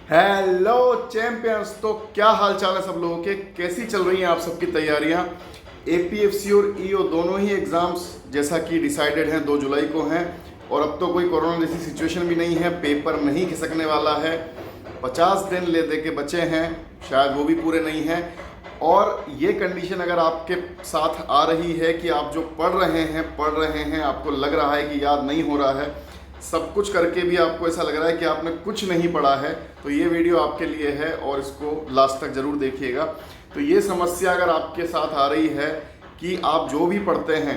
Hello champions. तो क्या हाल चाल है सब लोगों के, कैसी चल रही हैं आप सबकी तैयारियां। एपीएफसी और ईओ दोनों ही एग्जाम्स जैसा कि डिसाइडेड हैं 2 जुलाई को हैं। और अब तो कोई कोरोना जैसी सिचुएशन भी नहीं है, पेपर नहीं खिसकने वाला है। 50 दिन ले दे के बचे हैं, शायद वो भी पूरे नहीं हैं। और ये कंडीशन अगर आपके साथ आ रही है कि आप जो पढ़ रहे हैं आपको लग रहा है कि याद नहीं हो रहा है, सब कुछ करके भी आपको ऐसा लग रहा है कि आपने कुछ नहीं पढ़ा है, तो ये वीडियो आपके लिए है और इसको लास्ट तक ज़रूर देखिएगा। तो ये समस्या अगर आपके साथ आ रही है कि आप जो भी पढ़ते हैं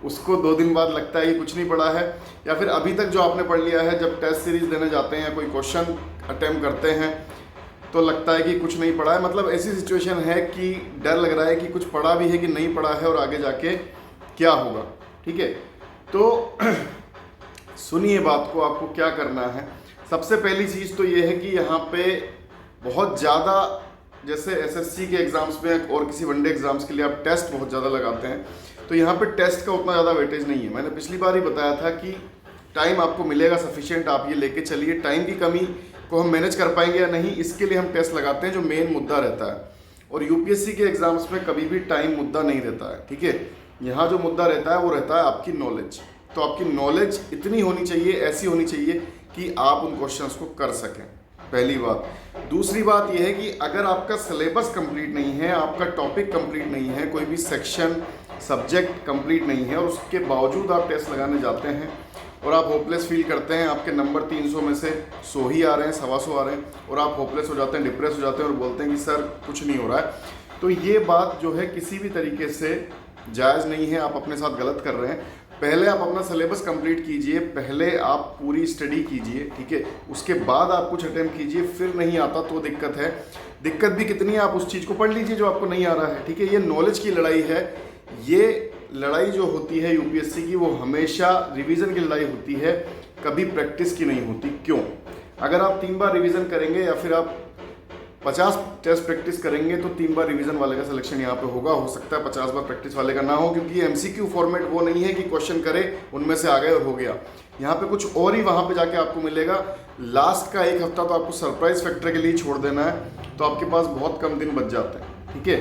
उसको 2 दिन बाद लगता है कि कुछ नहीं पढ़ा है, या फिर अभी तक जो आपने पढ़ लिया है, जब टेस्ट सीरीज देने जाते हैं या कोई क्वेश्चन अटेम्प्ट करते हैं तो लगता है कि कुछ नहीं पढ़ा है, मतलब ऐसी सिचुएशन है कि डर लग रहा है कि कुछ पढ़ा भी है कि नहीं पढ़ा है और आगे जाके क्या होगा। ठीक है, तो सुनिए बात को, आपको क्या करना है। सबसे पहली चीज़ तो ये है कि यहाँ पे बहुत ज़्यादा, जैसे एसएससी के एग्ज़ाम्स में और किसी वनडे एग्ज़ाम्स के लिए आप टेस्ट बहुत ज़्यादा लगाते हैं, तो यहाँ पे टेस्ट का उतना ज़्यादा वेटेज नहीं है। मैंने पिछली बार ही बताया था कि टाइम आपको मिलेगा सफिशिएंट, आप ये लेके चलिए। टाइम की कमी को हम मैनेज कर पाएंगे या नहीं, इसके लिए हम टेस्ट लगाते हैं जो मेन मुद्दा रहता है। और यूपीएससी के एग्ज़ाम्स में कभी भी टाइम मुद्दा नहीं रहता है। ठीक है, यहाँ जो मुद्दा रहता है वो रहता है आपकी नॉलेज। तो आपकी नॉलेज इतनी होनी चाहिए, ऐसी होनी चाहिए कि आप उन क्वेश्चंस को कर सकें, पहली बात। दूसरी बात यह है कि अगर आपका सिलेबस कंप्लीट नहीं है, आपका टॉपिक कंप्लीट नहीं है, कोई भी सेक्शन सब्जेक्ट कंप्लीट नहीं है और उसके बावजूद आप टेस्ट लगाने जाते हैं और आप होपलेस फील करते हैं, आपके नंबर 300 में से 100 ही आ रहे हैं, 125 आ रहे हैं, और आप होपलेस हो जाते हैं, डिप्रेस हो जाते हैं और बोलते हैं कि सर कुछ नहीं हो रहा है, तो ये बात जो है किसी भी तरीके से जायज़ नहीं है। आप अपने साथ गलत कर रहे हैं। पहले आप अपना सिलेबस कंप्लीट कीजिए, पहले आप पूरी स्टडी कीजिए, ठीक है, उसके बाद आप कुछ अटेम्प्ट कीजिए। फिर नहीं आता तो दिक्कत है। दिक्कत भी कितनी है, आप उस चीज़ को पढ़ लीजिए जो आपको नहीं आ रहा है। ठीक है, ये नॉलेज की लड़ाई है। ये लड़ाई जो होती है यूपीएससी की, वो हमेशा रिवीजन की लड़ाई होती है, कभी प्रैक्टिस की नहीं होती। क्यों? अगर आप 3 बार रिवीजन करेंगे या फिर आप 50 टेस्ट प्रैक्टिस करेंगे तो 3 बार रिवीजन वाले का सिलेक्शन यहाँ पे होगा। हो सकता है 50 बार प्रैक्टिस वाले का ना हो, क्योंकि एमसीक्यू फॉर्मेट वो नहीं है कि क्वेश्चन करे उनमें से आ गए और हो गया। यहाँ पे कुछ और ही वहाँ पे जाके आपको मिलेगा। लास्ट का 1 हफ्ता तो आपको सरप्राइज फैक्टर के लिए छोड़ देना है, तो आपके पास बहुत कम दिन बच जाते हैं। ठीक है,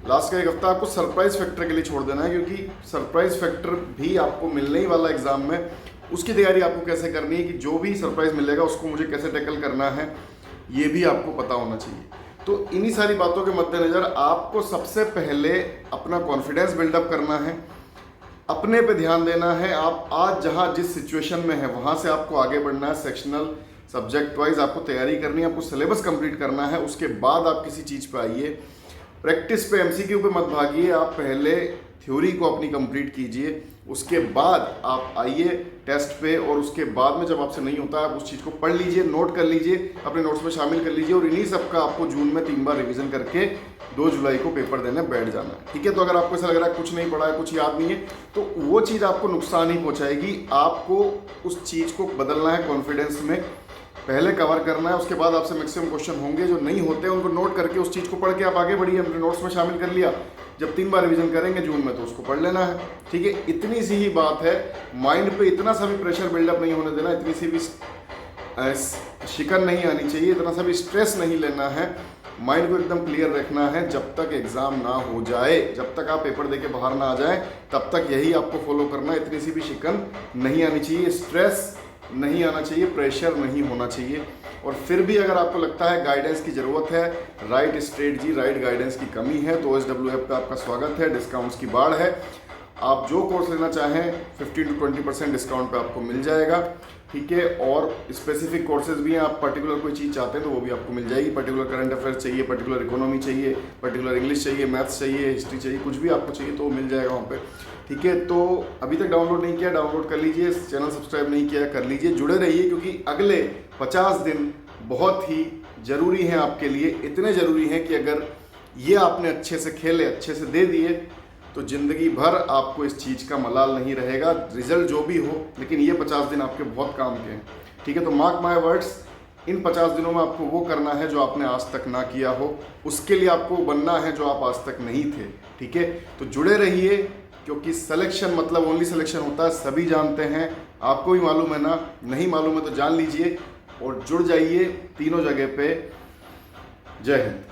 लास्ट का 1 हफ्ता आपको सरप्राइज फैक्टर के लिए छोड़ देना है, क्योंकि सरप्राइज फैक्टर भी आपको मिलने ही वाला एग्जाम में। उसकी तैयारी आपको कैसे करनी है कि जो भी सरप्राइज मिलेगा उसको मुझे कैसे टैकल करना है, ये भी आपको पता होना चाहिए। तो इन्हीं सारी बातों के मद्देनज़र आपको सबसे पहले अपना कॉन्फिडेंस बिल्डअप करना है, अपने पे ध्यान देना है। आप आज जहाँ जिस सिचुएशन में है वहाँ से आपको आगे बढ़ना है। सेक्शनल सब्जेक्ट वाइज आपको तैयारी करनी है, आपको सिलेबस कंप्लीट करना है, उसके बाद आप किसी चीज़ पे आइए। प्रैक्टिस पे, एमसीक्यू पे मत भागिए। आप पहले थ्योरी को अपनी कंप्लीट कीजिए, उसके बाद आप आइए टेस्ट पे, और उसके बाद में जब आपसे नहीं होता आप उस चीज़ को पढ़ लीजिए, नोट कर लीजिए, अपने नोट्स में शामिल कर लीजिए, और इन्हीं सब का आपको जून में 3 बार रिवीजन करके 2 जुलाई को पेपर देने बैठ जाना है। ठीक है, तो अगर आपको ऐसा लग रहा है कुछ नहीं पढ़ा है, कुछ याद नहीं है, तो वो चीज़ आपको नुकसान ही पहुँचाएगी। आपको उस चीज़ को बदलना है, कॉन्फिडेंस में पहले कवर करना है। उसके बाद आपसे मैक्सिमम क्वेश्चन होंगे जो नहीं होते हैं, उनको नोट करके उस चीज़ को पढ़ के आप आगे बढ़िए। अपने नोट्स में शामिल कर लिया, जब 3 बार रिवीजन करेंगे जून में तो उसको पढ़ लेना है। ठीक है, इतनी सी ही बात है। माइंड पे इतना सा भी प्रेशर बिल्डअप नहीं होने देना, इतनी सी भी शिकन नहीं आनी चाहिए, इतना सा भी स्ट्रेस नहीं लेना है। माइंड को एकदम क्लियर रखना है जब तक एग्ज़ाम ना हो जाए, जब तक आप पेपर देके बाहर ना आ जाए, तब तक यही आपको फॉलो करना है। इतनी सी भी शिकन नहीं आनी चाहिए, स्ट्रेस नहीं आना चाहिए, प्रेशर नहीं होना चाहिए। और फिर भी अगर आपको लगता है गाइडेंस की ज़रूरत है, राइट स्ट्रेटजी, राइट गाइडेंस की कमी है, तो OSWF पे आपका स्वागत है। डिस्काउंट्स की बाढ़ है। आप जो कोर्स लेना चाहें 15 to 20% डिस्काउंट पे आपको मिल जाएगा। ठीक है, और स्पेसिफिक कोर्सेज भी हैं। आप पर्टिकुलर कोई चीज़ चाहते हैं तो वो भी आपको मिल जाएगी। पर्टिकुलर करंट अफेयर्स चाहिए, पर्टिकुलर इकोनॉमी चाहिए, पर्टिकुलर इंग्लिश चाहिए, मैथ्स चाहिए, हिस्ट्री चाहिए, कुछ भी आपको चाहिए तो वो मिल जाएगा वहाँ पे। ठीक है, तो अभी तक डाउनलोड नहीं किया, डाउनलोड कर लीजिए। चैनल सब्सक्राइब नहीं किया, कर लीजिए। जुड़े रहिए, क्योंकि अगले 50 दिन बहुत ही ज़रूरी हैं आपके लिए। इतने ज़रूरी हैं कि अगर ये आपने अच्छे से खेले, अच्छे से दे दिए, तो ज़िंदगी भर आपको इस चीज़ का मलाल नहीं रहेगा, रिजल्ट जो भी हो। लेकिन ये 50 दिन आपके बहुत काम के हैं। ठीक है, तो मार्क माय वर्ड्स, इन 50 दिनों में आपको वो करना है जो आपने आज तक ना किया हो, उसके लिए आपको बनना है जो आप आज तक नहीं थे। ठीक है, तो जुड़े रहिए, क्योंकि सिलेक्शन मतलब ओनली सिलेक्शन होता है, सभी जानते हैं। आपको भी मालूम है ना? नहीं मालूम है तो जान लीजिए। और जुड़ जाइए तीनों जगह पे। जय हिंद।